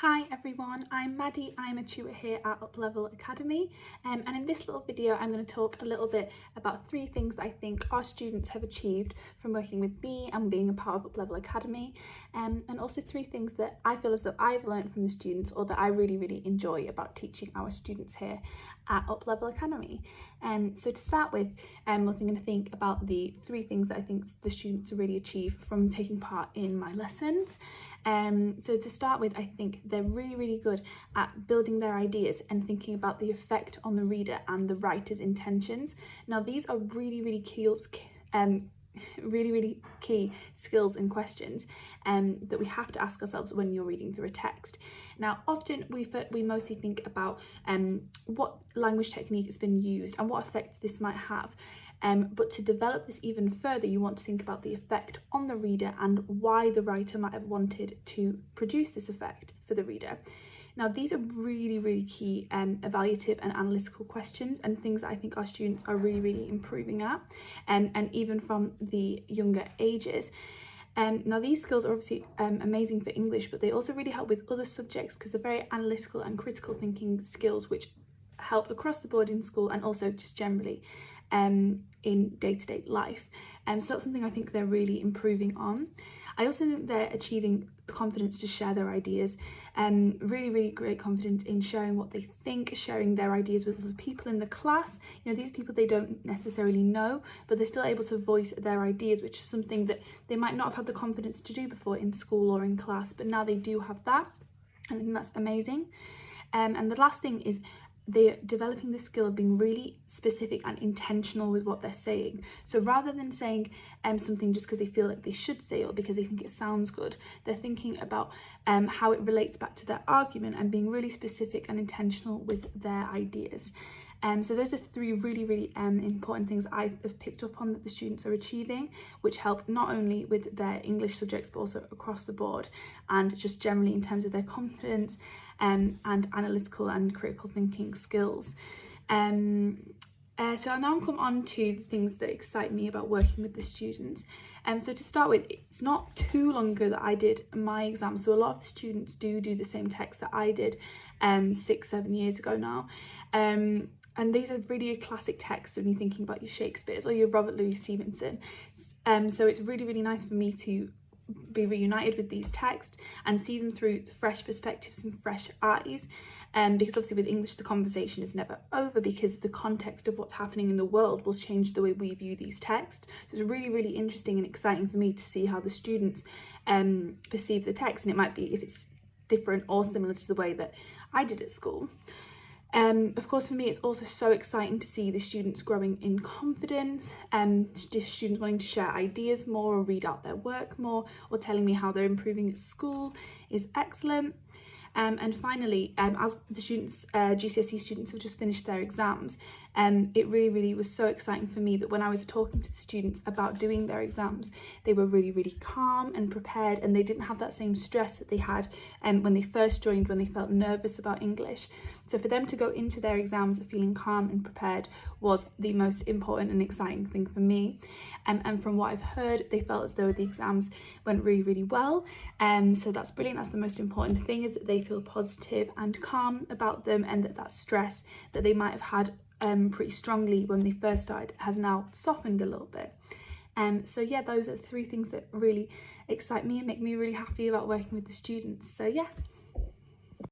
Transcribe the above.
Hi everyone, I'm Maddie. I'm a tutor here at Uplevel Academy, and in this little video I'm going to talk a little bit about 3 things that I think our students have achieved from working with me and being a part of Uplevel Academy, and also 3 things that I feel as though I've learned from the students or that I really enjoy about teaching our students here at Uplevel Academy. So to start with, we're going to think about the 3 things that I think the students really achieve from taking part in my lessons. So to start with, I think they're really good at building their ideas and thinking about the effect on the reader and the writer's intentions. Now these are really key skills and questions that we have to ask ourselves when you're reading through a text. Now often we mostly think about what language technique has been used and what effect this might have. But to develop this even further, you want to think about the effect on the reader and why the writer might have wanted to produce this effect for the reader. Now, these are really key evaluative and analytical questions and things that I think our students are really improving at, and even from the younger ages. Now, these skills are obviously amazing for English, but they also really help with other subjects because they're very analytical and critical thinking skills which help across the board in school and also just generally in day-to-day life. So that's something I think they're really improving on. I also think they're achieving the confidence to share their ideas, really great confidence in sharing what they think, sharing their ideas with other people in the class. You know, these people they don't necessarily know, but they're still able to voice their ideas, which is something that they might not have had the confidence to do before in school or in class, but now they do have that. I think that's amazing. And the last thing is they're developing the skill of being really specific and intentional with what they're saying. So rather than saying something just because they feel like they should say or because they think it sounds good, they're thinking about how it relates back to their argument and being really specific and intentional with their ideas. So those are 3 really important things I have picked up on that the students are achieving, which help not only with their English subjects but also across the board and just generally in terms of their confidence and analytical and critical thinking skills. So I'll now come on to the things that excite me about working with the students. So to start with, it's not too long ago that I did my exam, so a lot of the students do the same text that I did 6-7 years ago now. And these are really classic texts when you're thinking about your Shakespeare's or your Robert Louis Stevenson. So it's really nice for me to be reunited with these texts and see them through fresh perspectives and fresh eyes, because obviously with English the conversation is never over because the context of what's happening in the world will change the way we view these texts. So it's really interesting and exciting for me to see how the students perceive the text, and it might be if it's different or similar to the way that I did at school. Of course, for me, it's also so exciting to see the students growing in confidence, students wanting to share ideas more or read out their work more or telling me how they're improving at school is excellent. And finally, as the students, GCSE students have just finished their exams, it really was so exciting for me that when I was talking to the students about doing their exams, they were really calm and prepared, and they didn't have that same stress that they had when they first joined, when they felt nervous about English. So for them to go into their exams feeling calm and prepared was the most important and exciting thing for me. And from what I've heard, they felt as though the exams went really well. So that's brilliant. That's the most important thing, is that they feel positive and calm about them, and that stress that they might have had pretty strongly when they first started has now softened a little bit. So yeah, those are 3 things that really excite me and make me really happy about working with the students. So yeah.